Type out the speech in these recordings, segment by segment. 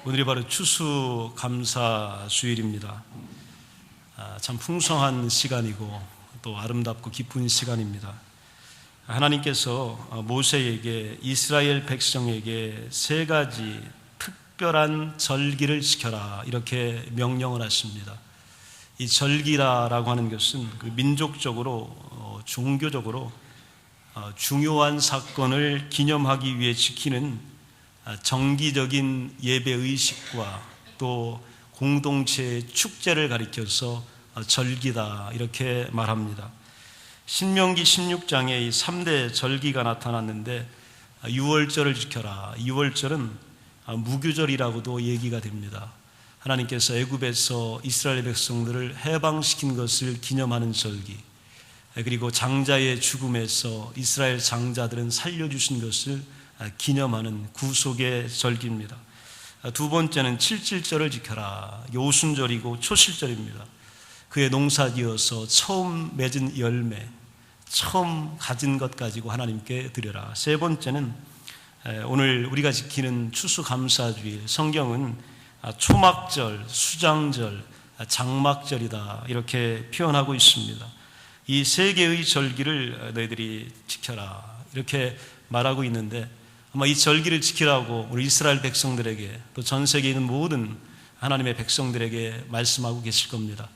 오늘이 바로 추수감사주일입니다. 참 풍성한 시간이고 또 아름답고 기쁜 시간입니다. 하나님께서 모세에게 이스라엘 백성에게 세 가지 특별한 절기를 지켜라 이렇게 명령을 하십니다. 이 절기라고 하는 것은 민족적으로 종교적으로 중요한 사건을 기념하기 위해 지키는 정기적인 예배 의식과 또 공동체의 축제를 가리켜서 절기다 이렇게 말합니다. 신명기 16장에 이 3대 절기가 나타났는데 유월절을 지켜라. 유월절은 무교절이라고도 얘기가 됩니다. 하나님께서 애굽에서 이스라엘 백성들을 해방시킨 것을 기념하는 절기, 그리고 장자의 죽음에서 이스라엘 장자들은 살려주신 것을 기념하는 구속의 절기입니다. 두 번째는 칠칠절을 지켜라. 오순절이고 초실절입니다. 그의 농사지어서 처음 맺은 열매, 처음 가진 것 가지고 하나님께 드려라. 세 번째는 오늘 우리가 지키는 추수감사주일, 성경은 초막절, 수장절, 장막절이다 이렇게 표현하고 있습니다. 이 세 개의 절기를 너희들이 지켜라 이렇게 말하고 있는데, 아마 이 절기를 지키라고 우리 이스라엘 백성들에게 또 전 세계에 있는 모든 하나님의 백성들에게 말씀하고 계실 겁니다.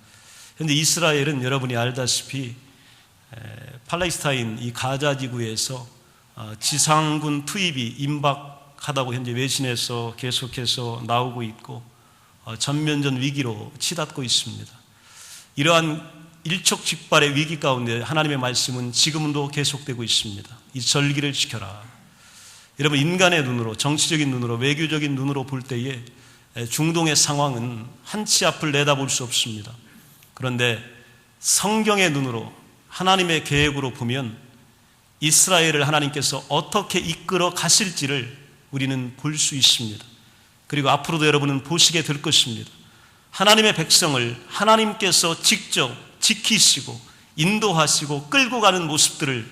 그런데 이스라엘은 여러분이 알다시피 팔레스타인 이 가자 지구에서 지상군 투입이 임박하다고 현재 외신에서 계속해서 나오고 있고 전면전 위기로 치닫고 있습니다. 이러한 일촉즉발의 위기 가운데 하나님의 말씀은 지금도 계속되고 있습니다. 이 절기를 지켜라. 여러분, 인간의 눈으로, 정치적인 눈으로, 외교적인 눈으로 볼 때에 중동의 상황은 한치 앞을 내다볼 수 없습니다. 그런데 성경의 눈으로, 하나님의 계획으로 보면 이스라엘을 하나님께서 어떻게 이끌어 가실지를 우리는 볼 수 있습니다. 그리고 앞으로도 여러분은 보시게 될 것입니다. 하나님의 백성을 하나님께서 직접 지키시고 인도하시고 끌고 가는 모습들을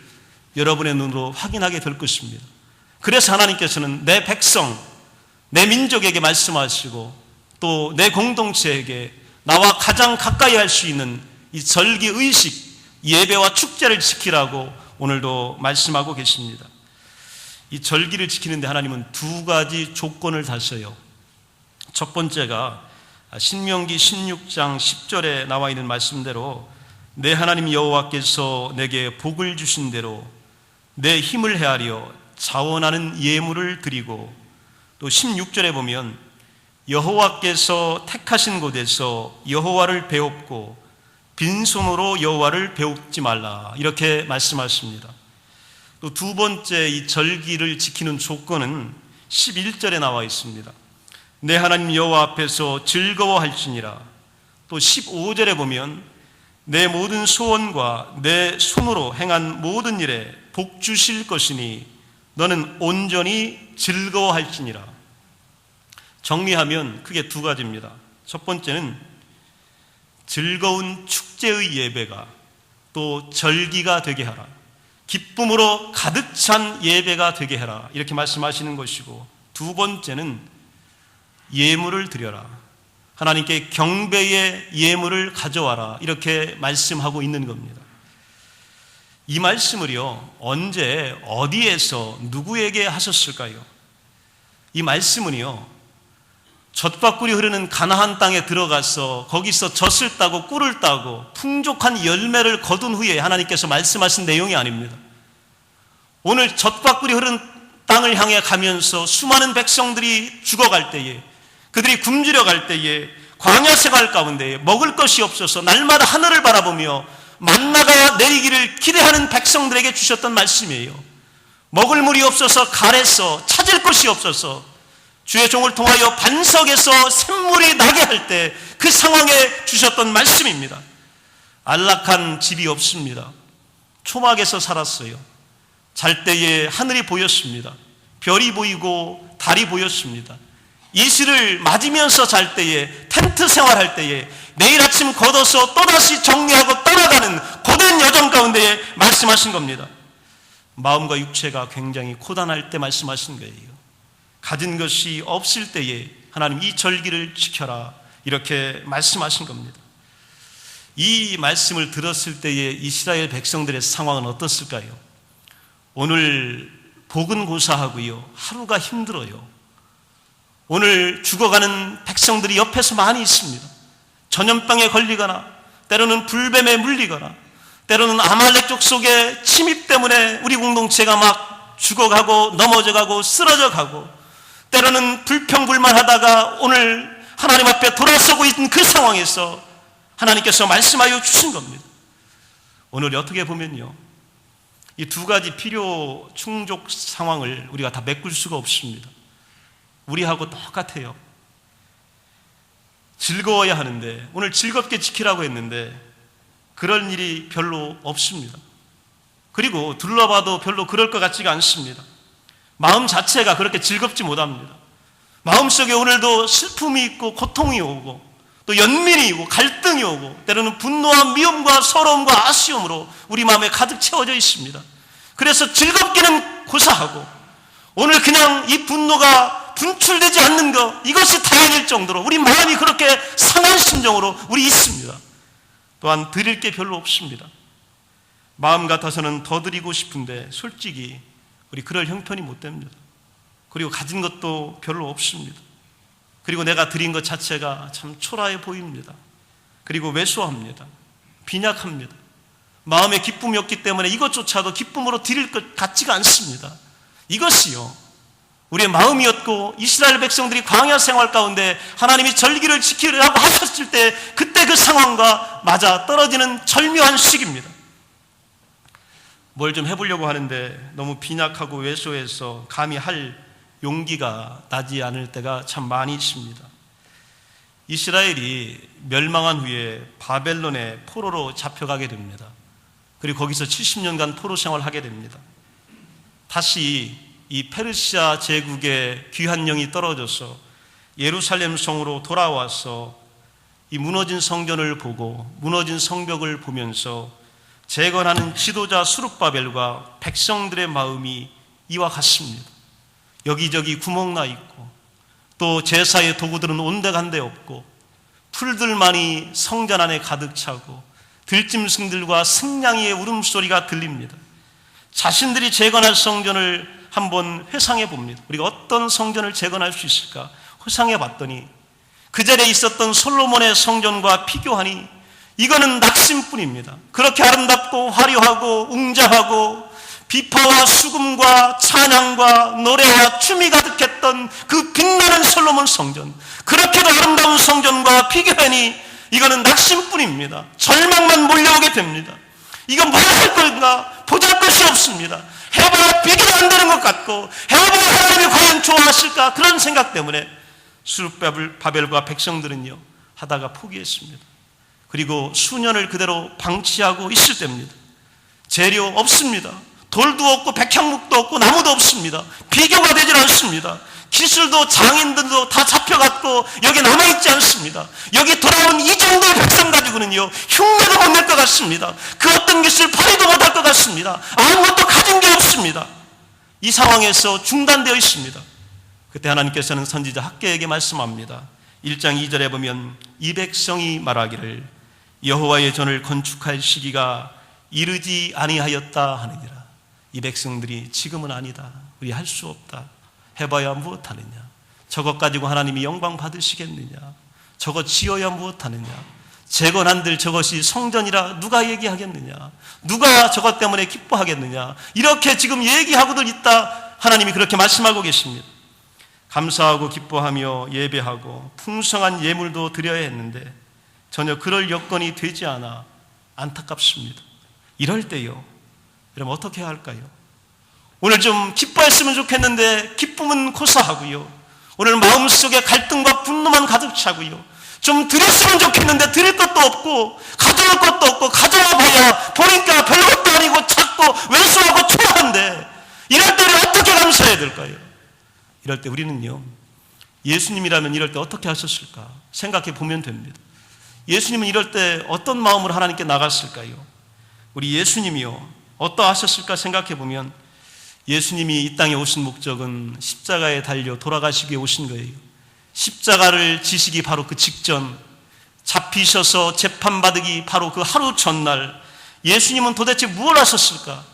여러분의 눈으로 확인하게 될 것입니다. 그래서 하나님께서는 내 백성, 내 민족에게 말씀하시고 또 내 공동체에게 나와 가장 가까이 할 수 있는 이 절기 의식, 예배와 축제를 지키라고 오늘도 말씀하고 계십니다. 이 절기를 지키는데 하나님은 두 가지 조건을 다셔요. 첫 번째가 신명기 16장 10절에 나와 있는 말씀대로 내 하나님 여호와께서 내게 복을 주신 대로 내 힘을 헤아려 자원하는 예물을 드리고, 또 16절에 보면 여호와께서 택하신 곳에서 여호와를 배웁고 빈손으로 여호와를 배웁지 말라 이렇게 말씀하십니다. 또 두 번째 이 절기를 지키는 조건은 11절에 나와 있습니다. 내 하나님 여호와 앞에서 즐거워할지니라. 또 15절에 보면 내 모든 소원과 내 손으로 행한 모든 일에 복 주실 것이니 너는 온전히 즐거워할지니라. 정리하면 크게 두 가지입니다. 첫 번째는 즐거운 축제의 예배가 또 절기가 되게 하라. 기쁨으로 가득 찬 예배가 되게 해라 이렇게 말씀하시는 것이고, 두 번째는 예물을 드려라. 하나님께 경배의 예물을 가져와라 이렇게 말씀하고 있는 겁니다. 이 말씀을요, 언제 어디에서 누구에게 하셨을까요? 이 말씀은요, 젖과 꿀이 흐르는 가나안 땅에 들어가서 거기서 젖을 따고 꿀을 따고 풍족한 열매를 거둔 후에 하나님께서 말씀하신 내용이 아닙니다. 오늘 젖과 꿀이 흐르는 땅을 향해 가면서 수많은 백성들이 죽어갈 때에, 그들이 굶주려 갈 때에, 광야 생활 가운데 먹을 것이 없어서 날마다 하늘을 바라보며 만나가 내리기를 기대하는 백성들에게 주셨던 말씀이에요. 먹을 물이 없어서 갈에서 찾을 것이 없어서 주의 종을 통하여 반석에서 샘물이 나게 할 때 그 상황에 주셨던 말씀입니다. 안락한 집이 없습니다. 초막에서 살았어요. 잘 때에 하늘이 보였습니다. 별이 보이고 달이 보였습니다. 이슬을 맞으면서 잘 때에, 텐트 생활할 때에, 내일 아침 걷어서 또다시 정리하고 떠나가는 고된 여정 가운데 말씀하신 겁니다. 마음과 육체가 굉장히 고단할 때 말씀하신 거예요. 가진 것이 없을 때에 하나님 이 절기를 지켜라 이렇게 말씀하신 겁니다. 이 말씀을 들었을 때의 이스라엘 백성들의 상황은 어떻을까요? 오늘 복은 고사하고요, 하루가 힘들어요. 오늘 죽어가는 백성들이 옆에서 많이 있습니다. 전염병에 걸리거나 때로는 불뱀에 물리거나 때로는 아말렉 족속의 침입 때문에 우리 공동체가 막 죽어가고 넘어져가고 쓰러져가고 때로는 불평불만하다가 오늘 하나님 앞에 돌아서고 있는 그 상황에서 하나님께서 말씀하여 주신 겁니다. 오늘 어떻게 보면요, 이 두 가지 필요 충족 상황을 우리가 다 메꿀 수가 없습니다. 우리하고 똑같아요. 즐거워야 하는데 오늘 즐겁게 지키라고 했는데 그런 일이 별로 없습니다. 그리고 둘러봐도 별로 그럴 것 같지가 않습니다. 마음 자체가 그렇게 즐겁지 못합니다. 마음속에 오늘도 슬픔이 있고 고통이 오고 또 연민이 오고 갈등이 오고 때로는 분노와 미움과 서러움과 아쉬움으로 우리 마음에 가득 채워져 있습니다. 그래서 즐겁기는 고사하고 오늘 그냥 이 분노가 분출되지 않는 것, 이것이 다행일 정도로 우리 마음이 그렇게 상한 심정으로 우리 있습니다. 또한 드릴 게 별로 없습니다. 마음 같아서는 더 드리고 싶은데 솔직히 우리 그럴 형편이 못 됩니다. 그리고 가진 것도 별로 없습니다. 그리고 내가 드린 것 자체가 참 초라해 보입니다. 그리고 왜소합니다. 빈약합니다. 마음에 기쁨이 없기 때문에 이것조차도 기쁨으로 드릴 것 같지가 않습니다. 이것이요, 우리의 마음이었고 이스라엘 백성들이 광야 생활 가운데 하나님이 절기를 지키라고 하셨을 때 그때 그 상황과 맞아 떨어지는 절묘한 시기입니다. 뭘 좀 해보려고 하는데 너무 빈약하고 왜소해서 감히 할 용기가 나지 않을 때가 참 많이 있습니다. 이스라엘이 멸망한 후에 바벨론의 포로로 잡혀가게 됩니다. 그리고 거기서 70년간 포로 생활을 하게 됩니다. 다시 이 페르시아 제국의 귀한 영이 떨어져서 예루살렘 성으로 돌아와서 이 무너진 성전을 보고 무너진 성벽을 보면서 재건하는 지도자 스룹바벨과 백성들의 마음이 이와 같습니다. 여기저기 구멍 나 있고 또 제사의 도구들은 온데간데 없고 풀들만이 성전 안에 가득 차고 들짐승들과 승냥이의 울음소리가 들립니다. 자신들이 재건할 성전을 한번 회상해 봅니다. 우리가 어떤 성전을 재건할 수 있을까 회상해 봤더니 그 자리에 있었던 솔로몬의 성전과 비교하니 이거는 낙심뿐입니다. 그렇게 아름답고 화려하고 웅장하고 비파와 수금과 찬양과 노래와 춤이 가득했던 그 빛나는 솔로몬 성전, 그렇게도 아름다운 성전과 비교하니 이거는 낙심뿐입니다. 절망만 몰려오게 됩니다. 이거 뭐 할 건가 보잘것이 없습니다. 해봐야 비교도 안 되는 것 같고 해봐야 하나님이 과연 좋아하실까 그런 생각 때문에 스룹바벨과 백성들은요 하다가 포기했습니다. 그리고 수년을 그대로 방치하고 있을 때입니다. 재료 없습니다. 돌도 없고 백향목도 없고 나무도 없습니다. 비교가 되질 않습니다. 기술도 장인들도 다 잡혀갔고 여기 남아있지 않습니다. 여기 돌아온 이 정도의 백성 가지고는요 흉내도 못 낼 것 같습니다. 그 어떤 기술 파리도 못할 것 같습니다. 아무것도 가진 게 없습니다. 이 상황에서 중단되어 있습니다. 그때 하나님께서는 선지자 학개에게 말씀합니다. 1장 2절에 보면 이 백성이 말하기를 여호와의 전을 건축할 시기가 이르지 아니하였다 하느니라. 이 백성들이 지금은 아니다, 우리 할 수 없다, 해봐야 무엇하느냐, 저것 가지고 하나님이 영광 받으시겠느냐, 저것 지어야 무엇하느냐, 재건한들 저것이 성전이라 누가 얘기하겠느냐, 누가 저것 때문에 기뻐하겠느냐, 이렇게 지금 얘기하고들 있다. 하나님이 그렇게 말씀하고 계십니다. 감사하고 기뻐하며 예배하고 풍성한 예물도 드려야 했는데 전혀 그럴 여건이 되지 않아 안타깝습니다. 이럴 때요 여러분 어떻게 해야 할까요? 오늘 좀 기뻐했으면 좋겠는데 기쁨은 고사하고요, 오늘 마음속에 갈등과 분노만 가득 차고요, 좀 드렸으면 좋겠는데 드릴 것도 없고 가져올 것도 없고 가져와 봐야 보니까 별것도 아니고 작고 왜소하고 초라한데 이럴 때 우리 어떻게 감사해야 될까요? 이럴 때 우리는요 예수님이라면 이럴 때 어떻게 하셨을까 생각해 보면 됩니다. 예수님은 이럴 때 어떤 마음으로 하나님께 나갔을까요? 우리 예수님이요 어떠하셨을까 생각해 보면 예수님이 이 땅에 오신 목적은 십자가에 달려 돌아가시기 위해 오신 거예요. 십자가를 지시기 바로 그 직전, 잡히셔서 재판받기 바로 그 하루 전날 예수님은 도대체 무엇을 하셨을까?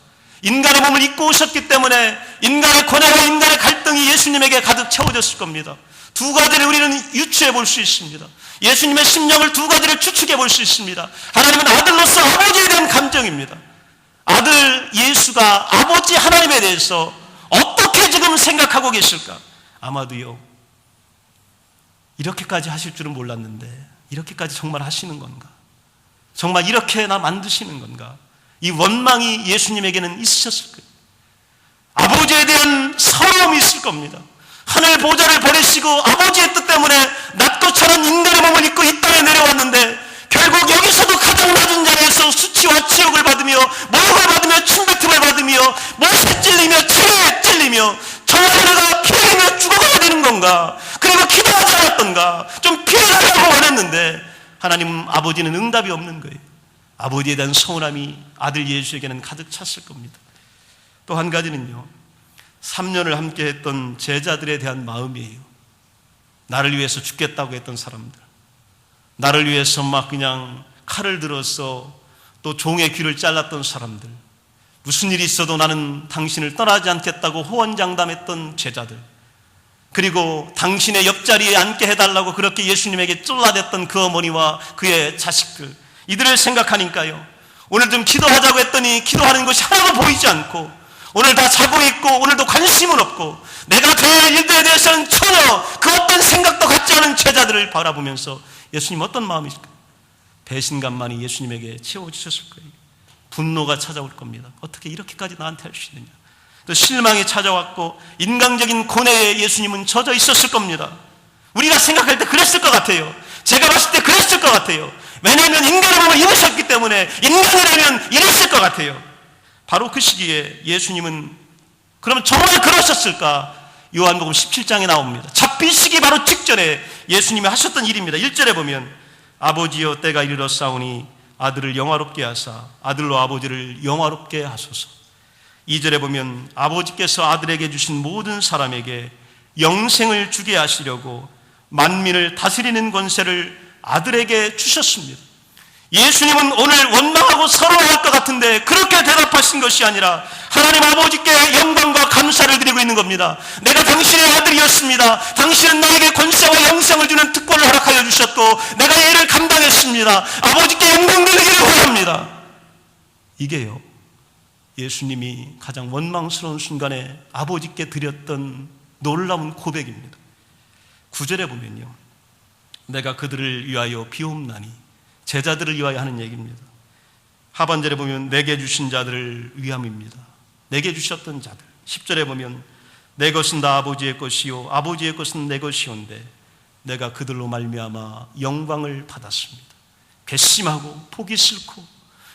인간의 몸을 입고 오셨기 때문에 인간의 고뇌와 인간의 갈등이 예수님에게 가득 채워졌을 겁니다. 두 가지를 우리는 유추해 볼 수 있습니다. 예수님의 심령을 두 가지를 추측해 볼 수 있습니다. 하나님은 아들로서 아버지에 대한 감정입니다. 아들 예수가 아버지 하나님에 대해서 어떻게 지금 생각하고 계실까? 아마도요, 이렇게까지 하실 줄은 몰랐는데 이렇게까지 정말 하시는 건가? 정말 이렇게 나 만드시는 건가? 이 원망이 예수님에게는 있으셨을 거예요. 아버지에 대한 서러움이 있을 겁니다. 하늘 보좌를 버리시고 아버지의 뜻 때문에 낮고 차는 인간의 몸을 입고 이 땅에 내려왔는데 결국 여기서도 가장 낮은 자리에서 수치와 치욕을 받으며 모욕을 받으며 침뱉음을 받으며 못에 찔리며 체에 찔리며 정말 내가 피 흘리며 죽어가야 되는 건가? 그리고 기도하지 않았던가? 좀 피해가려고 원했는데 하나님 아버지는 응답이 없는 거예요. 아버지에 대한 서운함이 아들 예수에게는 가득 찼을 겁니다. 또 한 가지는요, 3년을 함께 했던 제자들에 대한 마음이에요. 나를 위해서 죽겠다고 했던 사람들, 나를 위해서 막 그냥 칼을 들어서 또 종의 귀를 잘랐던 사람들, 무슨 일이 있어도 나는 당신을 떠나지 않겠다고 호언장담했던 제자들, 그리고 당신의 옆자리에 앉게 해달라고 그렇게 예수님에게 쫄라댔던 그 어머니와 그의 자식들, 이들을 생각하니까요, 오늘 좀 기도하자고 했더니 기도하는 것이 하나도 보이지 않고 오늘 다 자고 있고 오늘도 관심은 없고 내가 될 일들에 대해서는 전혀 그 어떤 생각도 갖지 않은 제자들을 바라보면서 예수님 어떤 마음이실까요? 배신감만이 예수님에게 채워지셨을 거예요. 분노가 찾아올 겁니다. 어떻게 이렇게까지 나한테 할 수 있느냐. 또 실망이 찾아왔고 인간적인 고뇌에 예수님은 젖어 있었을 겁니다. 우리가 생각할 때 그랬을 것 같아요. 제가 봤을 때 그랬을 것 같아요. 왜냐하면 인간의 몸을 입으셨기 때문에 인간이라면 이랬을 것 같아요. 바로 그 시기에 예수님은 그러면 정말 그러셨을까? 요한복음 17장에 나옵니다. 잡히시기 바로 직전에 예수님이 하셨던 일입니다. 1절에 보면 아버지여 때가 이르렀사오니 아들을 영화롭게 하사 아들로 아버지를 영화롭게 하소서. 2절에 보면 아버지께서 아들에게 주신 모든 사람에게 영생을 주게 하시려고 만민을 다스리는 권세를 아들에게 주셨습니다. 예수님은 오늘 원망하고 서러워할 것 같은데 그렇게 대답하신 것이 아니라 하나님 아버지께 영광과 감사를 드리고 있는 겁니다. 내가 당신의 아들이었습니다. 당신은 나에게 권세와 영생을 주는 특권을 허락하여 주셨고 내가 이를 감당했습니다. 아버지께 영광 드리기를 원합니다. 이게요, 예수님이 가장 원망스러운 순간에 아버지께 드렸던 놀라운 고백입니다. 9절에 보면요, 내가 그들을 위하여 비옵나니, 제자들을 위하여 하는 얘기입니다. 하반절에 보면 내게 주신 자들을 위함입니다. 내게 주셨던 자들. 10절에 보면 내 것은 다 아버지의 것이요 아버지의 것은 내 것이온데 내가 그들로 말미암아 영광을 받았습니다. 괘씸하고 보기 싫고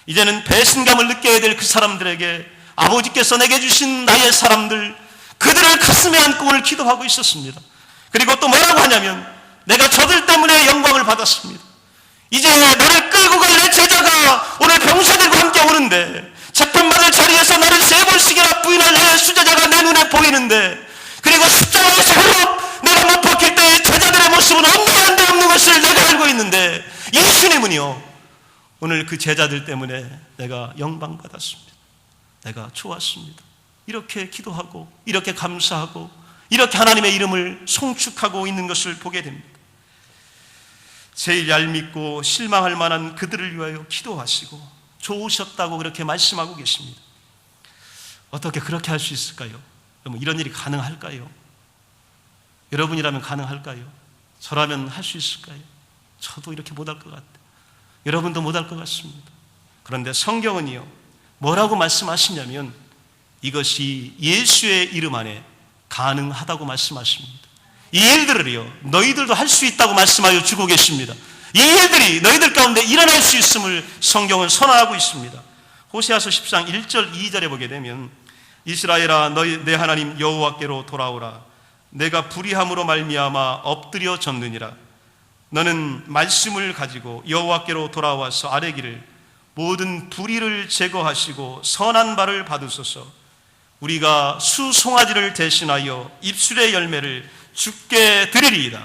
이제는 배신감을 느껴야 될 그 사람들에게 아버지께서 내게 주신 나의 사람들, 그들을 가슴에 안고 오늘 기도하고 있었습니다. 그리고 또 뭐라고 하냐면 내가 저들 때문에 영광을 받았습니다. 이제 나를 끌고 갈 내 제자가 오늘 병사들과 함께 오는데 재판받을 자리에서 나를 3번씩이나 부인할 내 수제자가 내 눈에 보이는데, 그리고 십자가에서 홀로 내가 못 박힐 때 제자들의 모습은 엄밀한데 없는 것을 내가 알고 있는데 예수님은요, 오늘 그 제자들 때문에 내가 영광받았습니다. 내가 좋았습니다. 이렇게 기도하고 이렇게 감사하고 이렇게 하나님의 이름을 송축하고 있는 것을 보게 됩니다. 제일 얄밉고 실망할 만한 그들을 위하여 기도하시고 좋으셨다고 그렇게 말씀하고 계십니다. 어떻게 그렇게 할 수 있을까요? 여러분, 이런 일이 가능할까요? 여러분이라면 가능할까요? 저라면 할 수 있을까요? 저도 이렇게 못할 것 같아요. 여러분도 못할 것 같습니다. 그런데 성경은요, 뭐라고 말씀하시냐면 이것이 예수의 이름 안에 가능하다고 말씀하십니다. 이 일들을요, 너희들도 할 수 있다고 말씀하여 주고 계십니다. 이 일들이 너희들 가운데 일어날 수 있음을 성경은 선언하고 있습니다. 호세아서 10장 1절 2절에 보게 되면 이스라엘아 너희 내 하나님 여호와께로 돌아오라. 내가 불의함으로 말미암아 엎드려 졌느니라. 너는 말씀을 가지고 여호와께로 돌아와서 아뢰기를 모든 불의를 제거하시고 선한 바를 받으소서. 우리가 수송아지를 대신하여 입술의 열매를 주께 드리리이다.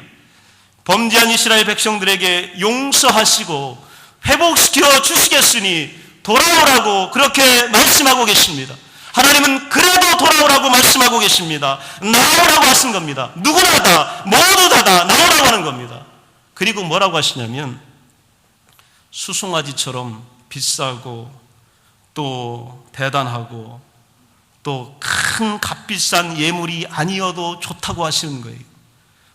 범죄한 이스라엘 백성들에게 용서하시고 회복시켜 주시겠으니 돌아오라고 그렇게 말씀하고 계십니다. 하나님은 그래도 돌아오라고 말씀하고 계십니다. 나오라고 하신 겁니다. 누구나 다, 모두 다 나오라고 하는 겁니다. 그리고 뭐라고 하시냐면 수송아지처럼 비싸고 또 대단하고 또 큰 값비싼 예물이 아니어도 좋다고 하시는 거예요.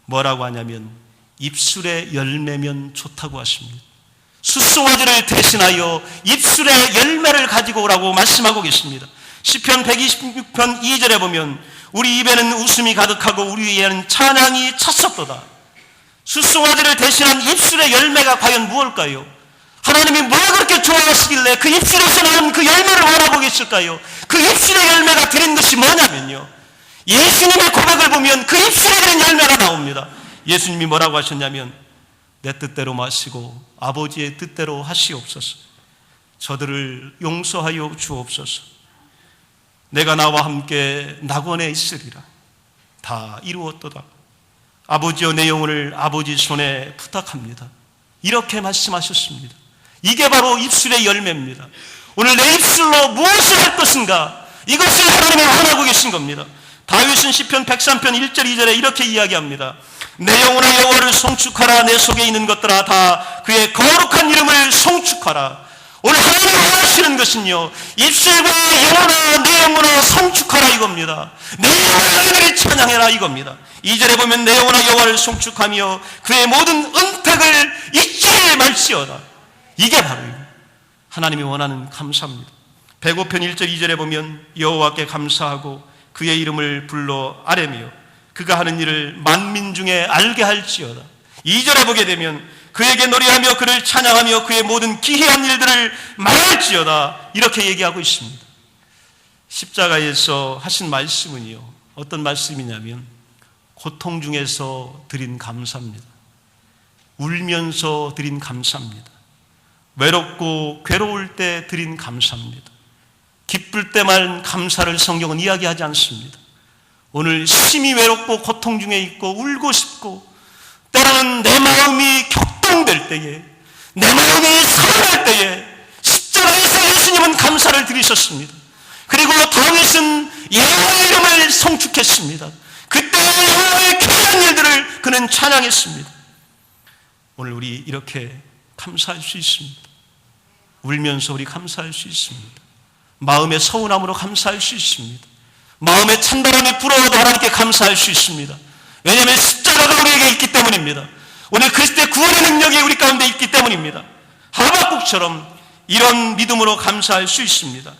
뭐라고 하냐면 입술의 열매면 좋다고 하십니다. 수송아지를 대신하여 입술의 열매를 가지고 오라고 말씀하고 계십니다. 시편 126편 2절에 보면 우리 입에는 웃음이 가득하고 우리 입에는 찬양이 찼었도다. 수송아지를 대신한 입술의 열매가 과연 무엇일까요? 하나님이 뭘 그렇게 좋아하시길래 그 입술에서 나는 그 열매를 원하고 계실까요? 그 입술의 열매가 드린 것이 뭐냐면요, 예수님의 고백을 보면 그 입술에 드린 열매가 나옵니다. 예수님이 뭐라고 하셨냐면 내 뜻대로 마시고 아버지의 뜻대로 하시옵소서. 저들을 용서하여 주옵소서. 내가 나와 함께 낙원에 있으리라. 다 이루었도다. 아버지여 내 영혼을 아버지 손에 부탁합니다. 이렇게 말씀하셨습니다. 이게 바로 입술의 열매입니다. 오늘 내 입술로 무엇을 할 것인가, 이것을 하나님이 원하고 계신 겁니다. 다윗은 시편 103편 1절 2절에 이렇게 이야기합니다. 내 영혼아 여호와를 송축하라. 내 속에 있는 것들아 다 그의 거룩한 이름을 송축하라. 오늘 하나님이 원하시는 것은요, 입술과 영혼아 내 영혼아 송축하라 이겁니다. 내 영혼아 너희들이 찬양해라 이겁니다. 2절에 보면 내 영혼아 여호와를 송축하며 그의 모든 은택을 잊지 말지어다. 이게 바로 하나님이 원하는 감사입니다. 105편 1절 2절에 보면 여호와께 감사하고 그의 이름을 불러 아뢰며 그가 하는 일을 만민 중에 알게 할지어다. 2절에 보게 되면 그에게 노래하며 그를 찬양하며 그의 모든 기이한 일들을 말할지어다. 이렇게 얘기하고 있습니다. 십자가에서 하신 말씀은요, 어떤 말씀이냐면 고통 중에서 드린 감사입니다. 울면서 드린 감사입니다. 외롭고 괴로울 때 드린 감사입니다. 기쁠 때만 감사를 성경은 이야기하지 않습니다. 오늘 심히 외롭고 고통 중에 있고 울고 싶고 때로는 내 마음이 격동될 때에, 내 마음이 살아날 때에 십자가에서 예수님은 감사를 드리셨습니다. 그리고 다윗은 여호와의 이름을 송축했습니다. 그때 여호와의 귀한 일들을 그는 찬양했습니다. 오늘 우리 이렇게 감사할 수 있습니다. 울면서 우리 감사할 수 있습니다. 마음의 서운함으로 감사할 수 있습니다. 마음의 찬바람이 불어와도 하나님께 감사할 수 있습니다. 왜냐하면 십자가가 우리에게 있기 때문입니다. 오늘 그리스도의 구원의 능력이 우리 가운데 있기 때문입니다. 하박국처럼 이런 믿음으로 감사할 수 있습니다.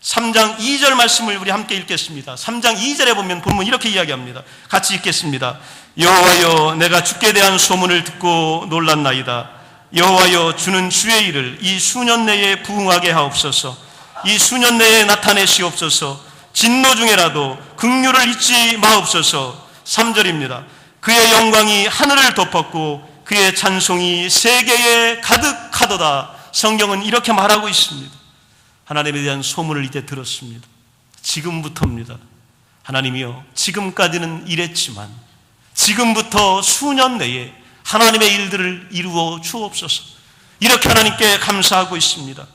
3장 2절 말씀을 우리 함께 읽겠습니다. 3장 2절에 보면 본문 이렇게 이야기합니다. 같이 읽겠습니다. 여호와여 내가 주께 대한 소문을 듣고 놀랐나이다. 여호와여 주는 주의 일을 이 수년 내에 부응하게 하옵소서. 이 수년 내에 나타내시옵소서. 진노 중에라도 긍휼을 잊지 마옵소서. 3절입니다. 그의 영광이 하늘을 덮었고 그의 찬송이 세계에 가득하도다. 성경은 이렇게 말하고 있습니다. 하나님에 대한 소문을 이제 들었습니다. 지금부터입니다. 하나님이여 지금까지는 이랬지만 지금부터 수년 내에 하나님의 일들을 이루어 주옵소서. 이렇게 하나님께 감사하고 있습니다.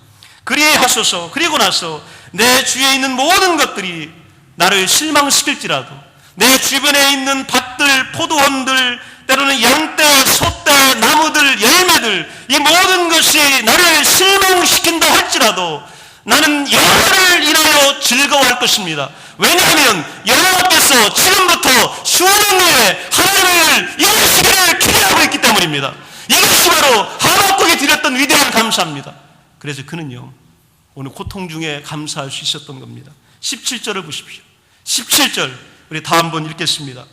그리하소서. 그리고 나서 내 주위에 있는 모든 것들이 나를 실망시킬지라도 내 주변에 있는 밭들, 포도원들, 때로는 양떼, 소떼, 나무들, 열매들, 이 모든 것이 나를 실망시킨다 할지라도 나는 여호와를 인하여 즐거워할 것입니다. 왜냐하면 여호와께서 지금부터 수년 후에 하나님을 이루시기를 기대하고 있기 때문입니다. 이것이 바로 하박국이 드렸던 위대한 감사입니다. 그래서 그는요, 오늘 고통 중에 감사할 수 있었던 겁니다. 17절을 보십시오. 17절 우리 다 한번 읽겠습니다.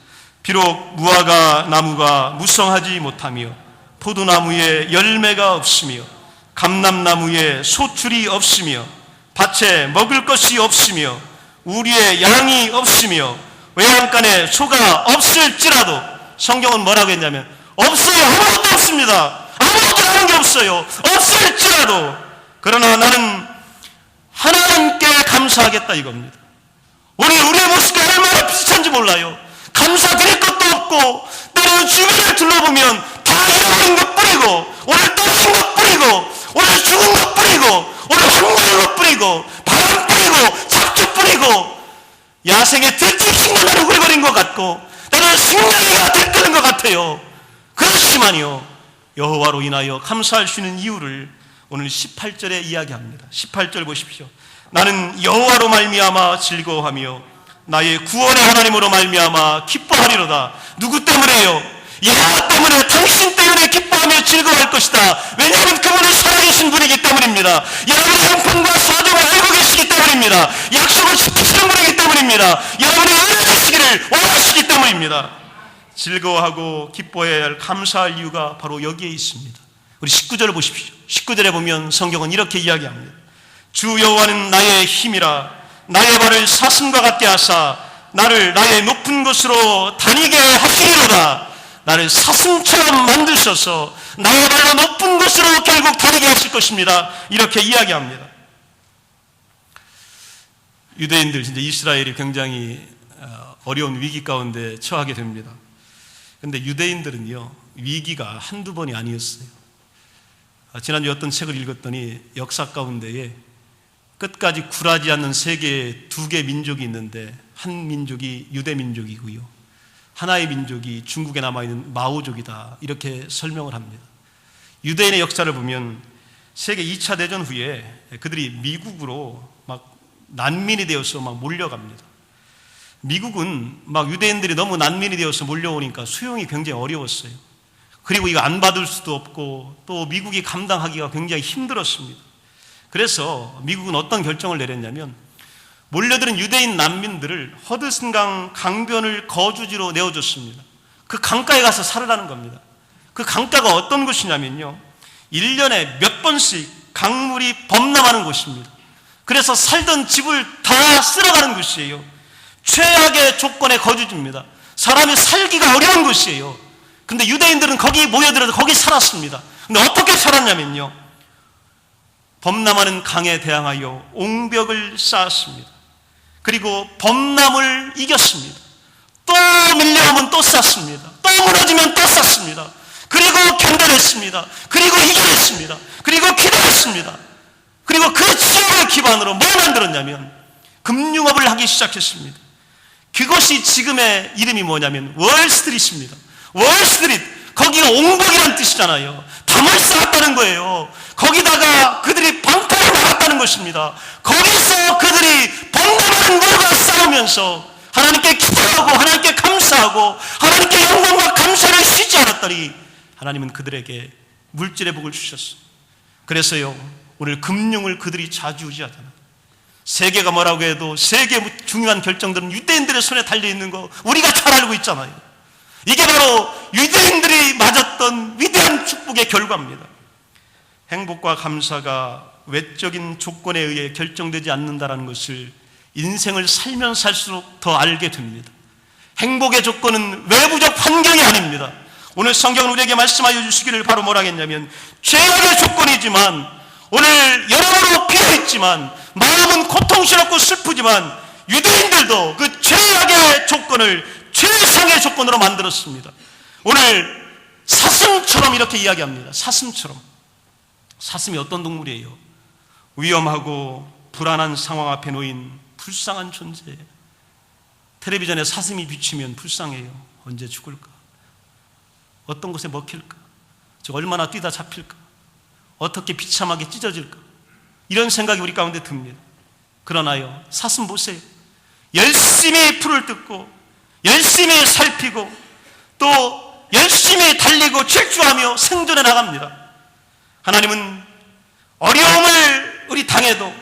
비록 무화과 나무가 무성하지 못하며 포도나무에 열매가 없으며 감람나무에 소출이 없으며 밭에 먹을 것이 없으며 우리의 양이 없으며 외양간에 소가 없을지라도, 성경은 뭐라고 했냐면 없어요. 아무것도 없습니다. 아무것도 하는 게 없어요. 없을지라도 그러나 나는 하나님께 감사하겠다 이겁니다. 오늘 우리의 모습이 얼마나 비슷한지 몰라요. 감사드릴 것도 없고 때로는 주변을 둘러보면 다 힘든데요. 그렇지만요, 여호와로 인하여 감사할 수 있는 이유를 오늘 18절에 이야기합니다. 18절 보십시오. 나는 여호와로 말미암아 즐거워하며 나의 구원의 하나님으로 말미암아 기뻐하리로다. 누구 때문에요? 여호와 때문에, 당신 때문에 기뻐하며 즐거워할 것이다. 왜냐하면 그분은 살아계신 분이기 때문입니다. 여러분의 형편과 사정을 알고 계시기 때문입니다. 약속을 지키시는 분이기 때문입니다. 여러분이 은혜하시기를 원하시기 때문입니다. 즐거워하고 기뻐해야 할, 감사할 이유가 바로 여기에 있습니다. 우리 19절을 보십시오. 19절에 보면 성경은 이렇게 이야기합니다. 주 여호와는 나의 힘이라 나의 발을 사슴과 같게 하사 나를 나의 높은 곳으로 다니게 하시리로다. 나를 사슴처럼 만드셔서 나의 발로 높은 곳으로 결국 다니게 하실 것입니다. 이렇게 이야기합니다. 유대인들, 진짜 이스라엘이 굉장히 어려운 위기 가운데 처하게 됩니다. 그런데 유대인들은요, 위기가 한두 번이 아니었어요. 지난주에 어떤 책을 읽었더니 역사 가운데에 끝까지 굴하지 않는 세계에 두 개 민족이 있는데, 한 민족이 유대 민족이고요, 하나의 민족이 중국에 남아있는 마오족이다, 이렇게 설명을 합니다. 유대인의 역사를 보면 세계 2차 대전 후에 그들이 미국으로 막 난민이 되어서 막 몰려갑니다. 미국은 막 유대인들이 너무 난민이 되어서 몰려오니까 수용이 굉장히 어려웠어요. 그리고 이거 안 받을 수도 없고 또 미국이 감당하기가 굉장히 힘들었습니다. 그래서 미국은 어떤 결정을 내렸냐면, 몰려드는 유대인 난민들을 허드슨강 강변을 거주지로 내어줬습니다. 그 강가에 가서 살으라는 겁니다. 그 강가가 어떤 곳이냐면요, 1년에 몇 번씩 강물이 범람하는 곳입니다. 그래서 살던 집을 다 쓸어가는 곳이에요. 최악의 조건의 거주지입니다. 사람이 살기가 어려운 곳이에요. 근데 유대인들은 거기 모여들어서 거기 살았습니다. 근데 어떻게 살았냐면요, 범람하는 강에 대항하여 옹벽을 쌓았습니다. 그리고 범람을 이겼습니다. 또 밀려오면 또 쌓습니다. 또 무너지면 또 쌓습니다. 그리고 견뎌냈습니다. 그리고 이겨냈습니다. 그리고 기도했습니다. 그리고 그 지역을 기반으로 뭘 만들었냐면 금융업을 하기 시작했습니다. 그것이 지금의 이름이 뭐냐면 월스트리트입니다. 월스트리트, 거기가 옹벽이라는 뜻이잖아요. 담을 쌓았다는 거예요. 거기다가 그들이 방패를 막았다는 것입니다. 거기서 그들이 범람하는 물과 싸우면서 하나님께 기도하고 하나님께 감사하고 하나님께 영광과 감사를 쉬지 않았더니 하나님은 그들에게 물질의 복을 주셨어요. 그래서요, 오늘 금융을 그들이 좌지우지하잖아요. 세계가 뭐라고 해도 세계 중요한 결정들은 유대인들의 손에 달려있는 거 우리가 잘 알고 있잖아요. 이게 바로 유대인들이 맞았던 위대한 축복의 결과입니다. 행복과 감사가 외적인 조건에 의해 결정되지 않는다는 것을 인생을 살면 살수록 더 알게 됩니다. 행복의 조건은 외부적 환경이 아닙니다. 오늘 성경은 우리에게 말씀하여 주시기를 바로 뭐라 했냐면, 죄악의 조건이지만 오늘 여러모로 비어있지만 마음은 고통스럽고 슬프지만 유대인들도 그 죄악의 조건을 최상의 조건으로 만들었습니다. 오늘 사슴처럼 이렇게 이야기합니다. 사슴처럼. 사슴이 어떤 동물이에요? 위험하고 불안한 상황 앞에 놓인 불쌍한 존재예요. 텔레비전에 사슴이 비치면 불쌍해요. 언제 죽을까? 어떤 곳에 먹힐까? 저 얼마나 뛰다 잡힐까? 어떻게 비참하게 찢어질까? 이런 생각이 우리 가운데 듭니다. 그러나요, 사슴 보세요. 열심히 풀을 뜯고 열심히 살피고 또 열심히 달리고 질주하며 생존해 나갑니다. 하나님은 어려움을 우리 당해도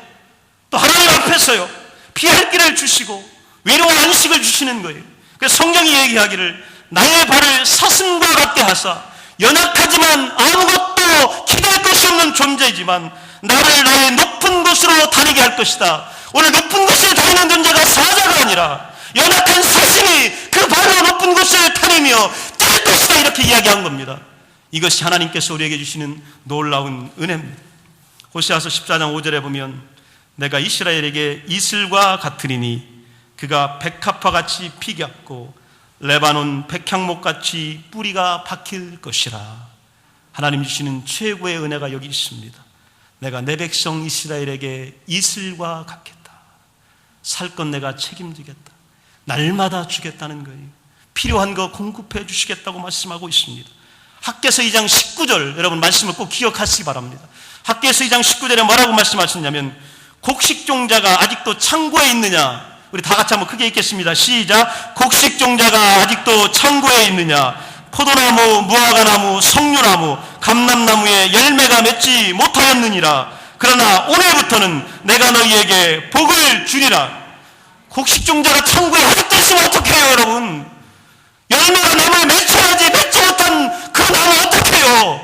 또 하나님 앞에서요, 피할 길을 주시고 위로와 안식을 주시는 거예요. 그래서 성경이 얘기하기를 나의 발을 사슴과 같게 하사, 연약하지만 아무것도 기대할 것이 없는 존재이지만 나를 나의 높은 곳으로 다니게 할 것이다. 오늘 높은 곳에 다니는 존재가 사자가 아니라 연약한 사슴이 그 발로 높은 곳을 다니며 뛸 것이다, 이렇게 이야기한 겁니다. 이것이 하나님께서 우리에게 주시는 놀라운 은혜입니다. 호세아서 14장 5절에 보면 내가 이스라엘에게 이슬과 같으리니 그가 백합화 같이 피겼고 레바논 백향목 같이 뿌리가 박힐 것이라. 하나님 주시는 최고의 은혜가 여기 있습니다. 내가 내 백성 이스라엘에게 이슬과 같겠다. 살 것 내가 책임지겠다. 날마다 주겠다는 거예요. 필요한 거 공급해 주시겠다고 말씀하고 있습니다. 학개서 2장 19절 여러분 말씀을 꼭 기억하시기 바랍니다. 학개서 2장 19절에 뭐라고 말씀하셨냐면 곡식종자가 아직도 창고에 있느냐. 우리 다 같이 한번 크게 읽겠습니다. 시작. 곡식종자가 아직도 창고에 있느냐. 포도나무, 무화과나무, 석류나무, 감람나무에 열매가 맺지 못하였느니라. 그러나 오늘부터는 내가 너희에게 복을 주리라. 곡식종자가 창고에 아직도 있으면 어떡해요 여러분. 열매가 나무에 맺혀야지 맺지 못한 그 나무 어떡해요.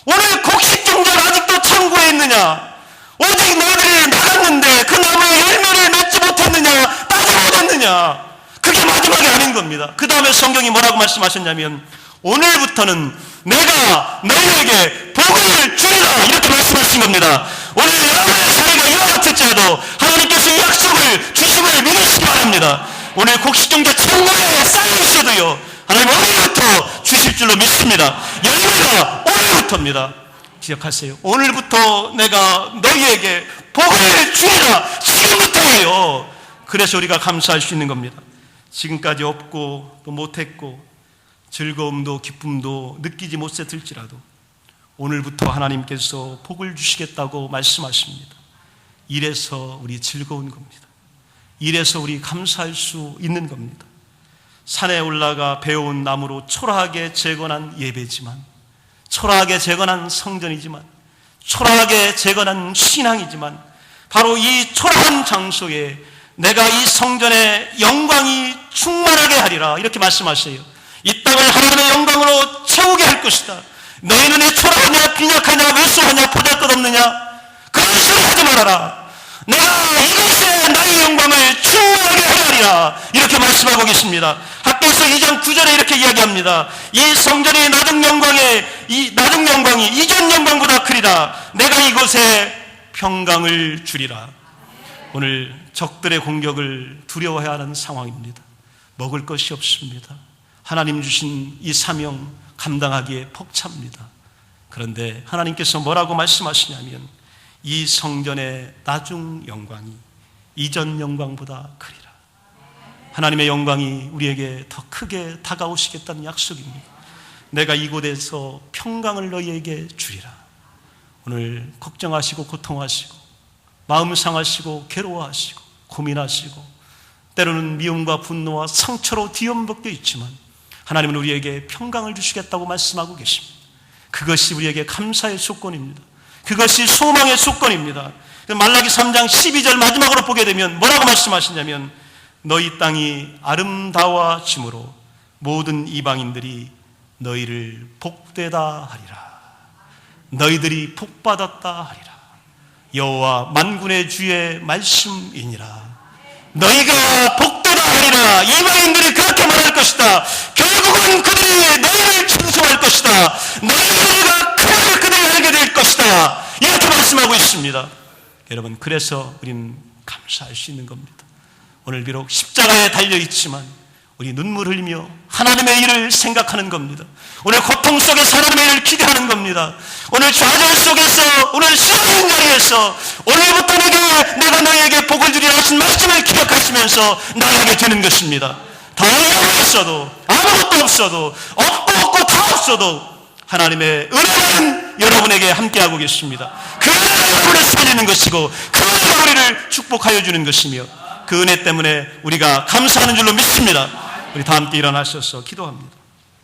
오늘 곡식종자가 아직도 창고에 있느냐. 오직 너희들이 나갔는데 그 나무에 열매를 맺지 못했느냐, 따지 못했느냐. 그게 마지막이 아닌 겁니다. 그 다음에 성경이 뭐라고 말씀하셨냐면 오늘부터는 내가 너희에게 복을 주리라 이렇게 말씀하신 겁니다. 오늘 여러분의 사례가 이와 같을지라도 하나님께서 이 약속을 주심을 믿으시기 바랍니다. 오늘 곡식종자 창고에 쌓여있어도요 하나님 오늘부터 주실 줄로 믿습니다. 열매가 오늘부터입니다. 기억하세요. 오늘부터 내가 너희에게 복을 주리라. 지금부터예요. 그래서 우리가 감사할 수 있는 겁니다. 지금까지 없고 또 못했고 즐거움도 기쁨도 느끼지 못했을지라도 오늘부터 하나님께서 복을 주시겠다고 말씀하십니다. 이래서 우리 즐거운 겁니다. 이래서 우리 감사할 수 있는 겁니다. 산에 올라가 배워온 나무로 초라하게 재건한 예배지만, 초라하게 재건한 성전이지만, 초라하게 재건한 신앙이지만, 바로 이 초라한 장소에 내가 이 성전의 영광이 충만하게 하리라 이렇게 말씀하세요. 이 땅을 하나님의 영광으로 채우게 할 것이다. 너희 눈에 초라하냐 빈약하냐 왜소하냐 보잘것없느냐 그런 소리 하지 말아라. 내가 이곳에 나의 영광을 충만하게 하리라 이렇게 말씀하고 계십니다. 학개서 2장 9절에 이렇게 이야기합니다. 이 성전의 낮은 영광이 이전 영광보다 크리라. 내가 이곳에 평강을 주리라. 오늘 적들의 공격을 두려워해야 하는 상황입니다. 먹을 것이 없습니다. 하나님 주신 이 사명 감당하기에 벅찹니다. 그런데 하나님께서 뭐라고 말씀하시냐면 이 성전의 나중 영광이 이전 영광보다 크리라. 하나님의 영광이 우리에게 더 크게 다가오시겠다는 약속입니다. 내가 이곳에서 평강을 너희에게 주리라. 오늘 걱정하시고 고통하시고 마음 상하시고 괴로워하시고 고민하시고 때로는 미움과 분노와 상처로 뒤엉박혀 있지만 하나님은 우리에게 평강을 주시겠다고 말씀하고 계십니다. 그것이 우리에게 감사의 조건입니다. 그것이 소망의 조건입니다. 말라기 3장 12절 마지막으로 보게 되면 뭐라고 말씀하시냐면 너희 땅이 아름다워짐으로 모든 이방인들이 너희를 복되다 하리라. 너희들이 복받았다 하리라. 여호와 만군의 주의 말씀이니라. 너희가 복되다 하리라. 이방인들이 그렇게 말할 것이다. 결국은 그들이 너희를 충성할 것이다. 너희가 크게 그들을 알게 될 것이다. 이렇게 말씀하고 있습니다. 여러분, 그래서 우리는 감사할 수 있는 겁니다. 오늘 비록 십자가에 달려있지만 우리 눈물 흘리며 하나님의 일을 생각하는 겁니다. 오늘 고통 속에서 하나님의 일을 기대하는 겁니다. 오늘 좌절 속에서, 오늘 쓰러진 자리에서 오늘부터 내가 너희에게 복을 주리라 하신 말씀을 기억하시면서 나가게 되는 것입니다. 다 없어도, 아무것도 없어도, 없고 다 없어도 하나님의 은혜는 여러분에게 함께하고 계십니다. 그 은혜가 여러분을 살리는 것이고 그 은혜가 우리를 축복하여 주는 것이며 그 은혜 때문에 우리가 감사하는 줄로 믿습니다. 우리 다 함께 일어나셔서 기도합니다.